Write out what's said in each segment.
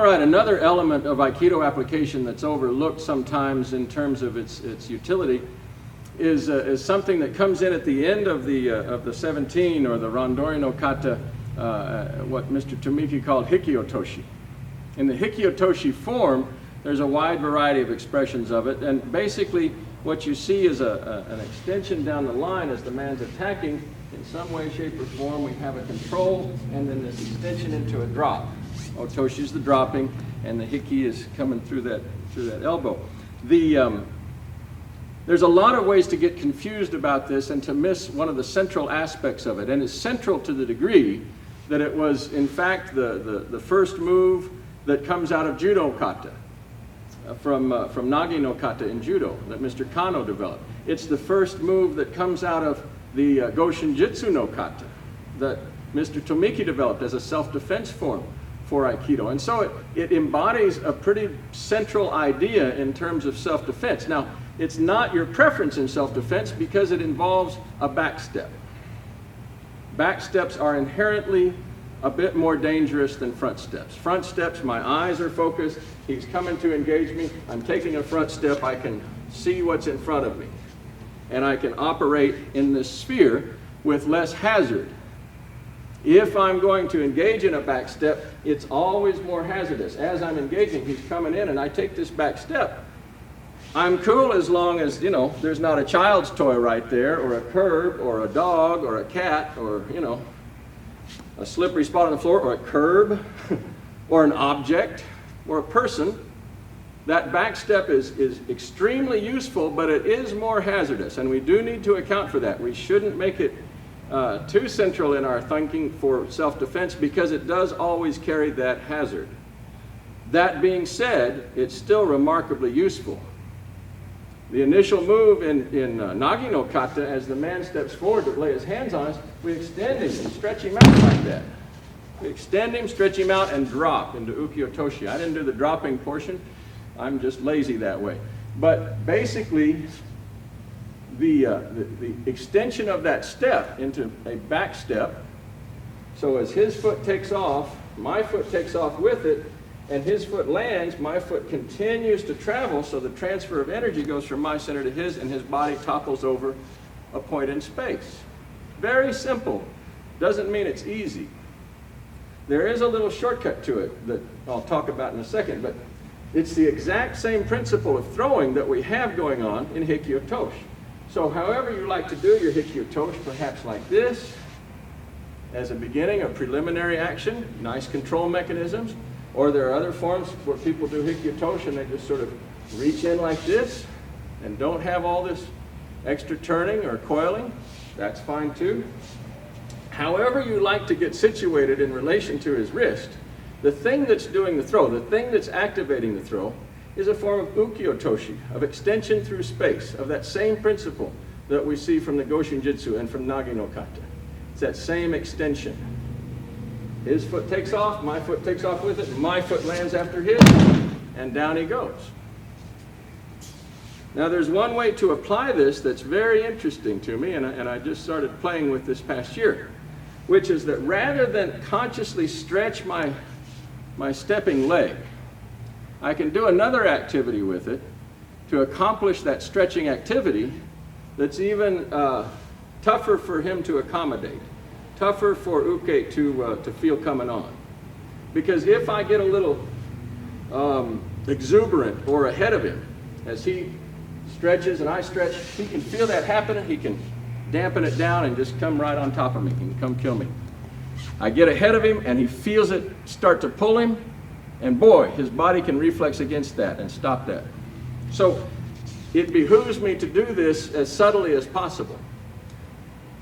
right, another element of Aikido application that's overlooked sometimes in terms of its utility is something that comes in at the end of the 17, or the randori no kata, what Mr. Tomiki called hiki-otoshi. In the hiki-otoshi form, there's a wide variety of expressions of it, and basically what you see is an extension down the line as the man's attacking. In some way, shape, or form, we have a control, and then this extension into a drop. Otoshi is the dropping, and the hiki is coming through that elbow. There's a lot of ways to get confused about this and to miss one of the central aspects of it, and it's central to the degree that it was, in fact, the first move that comes out of judo kata, from nagi no kata in judo that Mr. Kano developed. It's the first move that comes out of the Goshin Jitsu no kata that Mr. Tomiki developed as a self-defense form for Aikido. And so it embodies a pretty central idea in terms of self-defense. Now, it's not your preference in self-defense because it involves a back step. Back steps are inherently a bit more dangerous than front steps. Front steps, my eyes are focused, he's coming to engage me, I'm taking a front step, I can see what's in front of me. And I can operate in this sphere with less hazard. If I'm going to engage in a back step, it's always more hazardous. As I'm engaging, he's coming in and I take this back step. I'm cool as long as, you know, there's not a child's toy right there, or a curb, or a dog, or a cat, or, you know, a slippery spot on the floor, or a curb, or an object, or a person. That back step is extremely useful, but it is more hazardous, and we do need to account for that. We shouldn't make it too central in our thinking for self-defense because it does always carry that hazard. That being said, it's still remarkably useful. The initial move in Nagi no Kata, as the man steps forward to lay his hands on us, we extend him and stretch him out like that. We extend him, stretch him out, and drop into Uki-otoshi. I didn't do the dropping portion. I'm just lazy that way. But basically, the extension of that step into a back step, so as his foot takes off, my foot takes off with it, and his foot lands, my foot continues to travel, so the transfer of energy goes from my center to his, and his body topples over a point in space. Very simple. Doesn't mean it's easy. There is a little shortcut to it that I'll talk about in a second, but it's the exact same principle of throwing that we have going on in hiki-otoshi. So however you like to do your hiki-otoshi, perhaps like this, as a beginning, a preliminary action, nice control mechanisms, or there are other forms where people do hiki-otoshi and they just sort of reach in like this and don't have all this extra turning or coiling. That's fine too. However you like to get situated in relation to his wrist, the thing that's doing the throw, the thing that's activating the throw, is a form of uki-otoshi, of extension through space, of that same principle that we see from the Goshin Jitsu and from Nagi no Kata. It's that same extension. His foot takes off, my foot takes off with it, my foot lands after his, and down he goes. Now there's one way to apply this that's very interesting to me, and I just started playing with this past year, which is that rather than consciously stretch my stepping leg, I can do another activity with it to accomplish that stretching activity that's even tougher for him to accommodate, tougher for uke to feel coming on. Because if I get a little exuberant or ahead of him, as he stretches and I stretch, he can feel that happening, he can dampen it down and just come right on top of me, he can come kill me. I get ahead of him and he feels it start to pull him, and boy, his body can reflex against that and stop that. So it behooves me to do this as subtly as possible.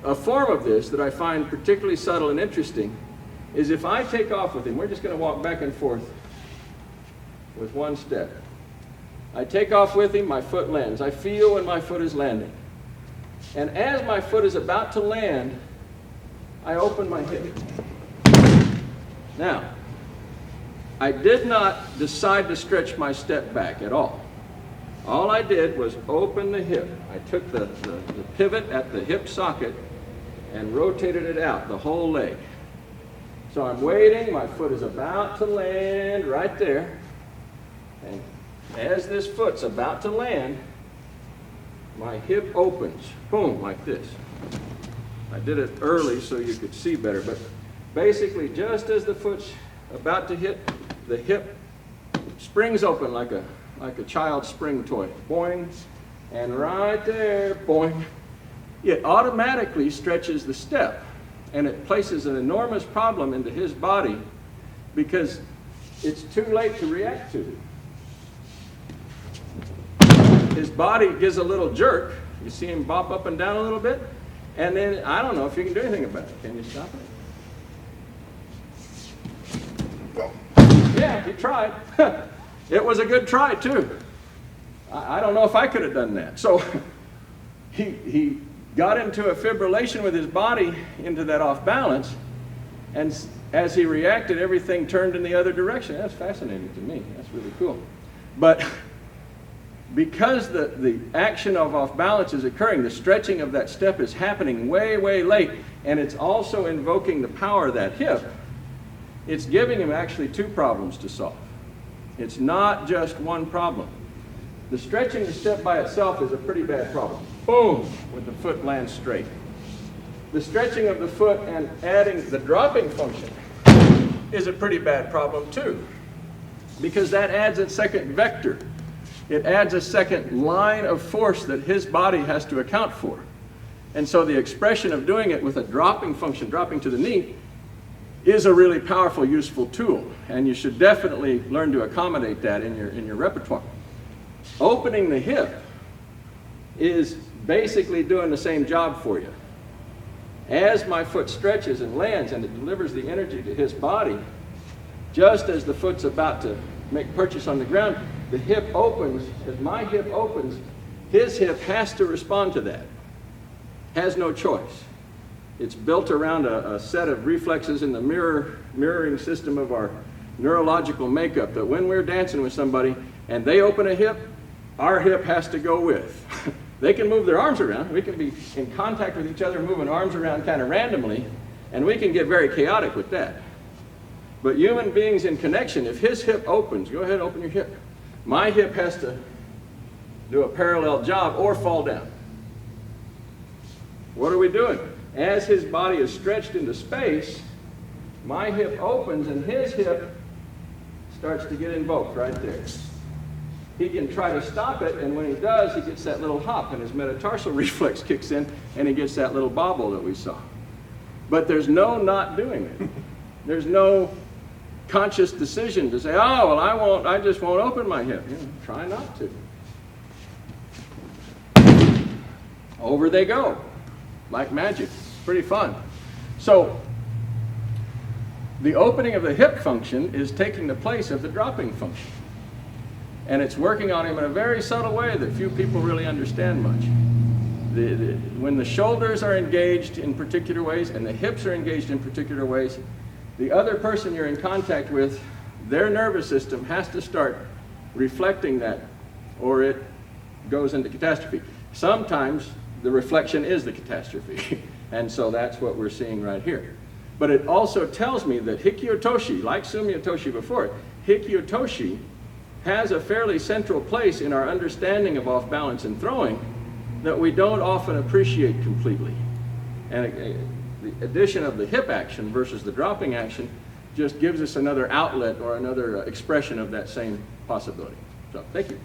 A form of this that I find particularly subtle and interesting is if I take off with him, we're just going to walk back and forth with one step. I take off with him, my foot lands. I feel when my foot is landing. And as my foot is about to land, I open my hip. Now, I did not decide to stretch my step back at all. All I did was open the hip. I took the pivot at the hip socket and rotated it out, the whole leg. So I'm waiting, my foot is about to land right there. And as this foot's about to land, my hip opens, boom, like this. I did it early so you could see better, but basically just as the foot's about to hit, the hip springs open like a child's spring toy. Boing, and right there, boing. It automatically stretches the step, and it places an enormous problem into his body because it's too late to react to it. His body gives a little jerk. You see him bop up and down a little bit, and then I don't know if you can do anything about it. Can you stop it? Yeah, he tried. It was a good try too. I don't know if I could have done that. So he got into a fibrillation with his body into that off balance, and as he reacted, everything turned in the other direction. That's fascinating to me. That's really cool. But because the action of off balance is occurring, the stretching of that step is happening way, way late, and it's also invoking the power of that hip, it's giving him actually two problems to solve. It's not just one problem. The stretching the step by itself is a pretty bad problem. Boom, when the foot lands straight. The stretching of the foot and adding the dropping function is a pretty bad problem too, because that adds a second vector. It adds a second line of force that his body has to account for. And so the expression of doing it with a dropping function, dropping to the knee, is a really powerful, useful tool. And you should definitely learn to accommodate that in your repertoire. Opening the hip is basically doing the same job for you. As my foot stretches and lands and it delivers the energy to his body, just as the foot's about to make purchase on the ground, the hip opens. As my hip opens, his hip has to respond to that. Has no choice. It's built around a set of reflexes in the mirroring system of our neurological makeup, that when we're dancing with somebody and they open a hip, our hip has to go with. They can move their arms around. We can be in contact with each other, moving arms around kind of randomly, and we can get very chaotic with that. But human beings in connection, if his hip opens, go ahead, open your hip. My hip has to do a parallel job or fall down. What are we doing? As his body is stretched into space, my hip opens and his hip starts to get invoked right there. He can try to stop it, and when he does, he gets that little hop, and his metatarsal reflex kicks in, and he gets that little bobble that we saw. But there's no not doing it. There's no conscious decision to say, oh, well, I just won't open my hip. Try not to. Over they go, like magic. Pretty fun. So the opening of the hip function is taking the place of the dropping function. And it's working on him in a very subtle way that few people really understand much. When the shoulders are engaged in particular ways and the hips are engaged in particular ways, the other person you're in contact with, their nervous system has to start reflecting that, or it goes into catastrophe. Sometimes the reflection is the catastrophe. And so that's what we're seeing right here. But it also tells me that Hiki-otoshi, like Sumi-otoshi before it, Hiki-otoshi has a fairly central place in our understanding of off balance and throwing that we don't often appreciate completely. And the addition of the hip action versus the dropping action just gives us another outlet or another expression of that same possibility. So, thank you.